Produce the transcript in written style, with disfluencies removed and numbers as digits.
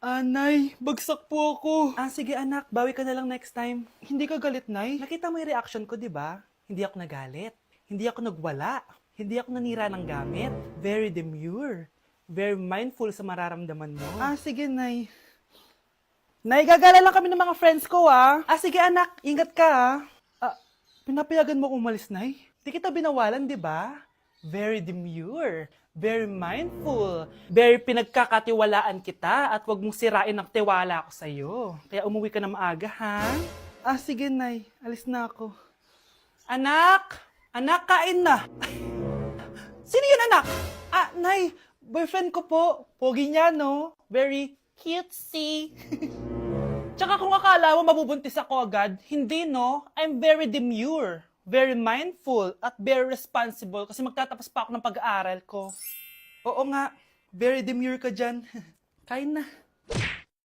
Nay, bagsak po ako. Sige anak, bawi ka na lang next time. Hindi ka galit, Nay? Nakita mo yung reaction ko, di ba? Hindi ako nagalit. Hindi ako nagwala. Hindi ako nanira ng gamit. Very demure. Very mindful sa mararamdaman mo. Sige, Nay. Nay, gagala lang kami ng mga friends ko, sige anak, ingat ka, pinapayagan mo kong umalis, Nay? Di kita binawalan, di ba? Very demure, very mindful, very pinagkakatiwalaan kita at wag mong sirain ang tiwala ko sa'yo. Kaya umuwi ka na maaga, ha? Sige, Nay. Alis na ako. Anak! Anak, kain na! Sino yun, anak? Nay, boyfriend ko po. Pogi niya, no? Very cutesy. Tsaka kung akala mo mabubuntis ako agad, hindi no, I'm very demure, very mindful, at very responsible kasi magtatapos pa ako ng pag-aaral ko. Oo nga, very demure ka dyan. Kain na.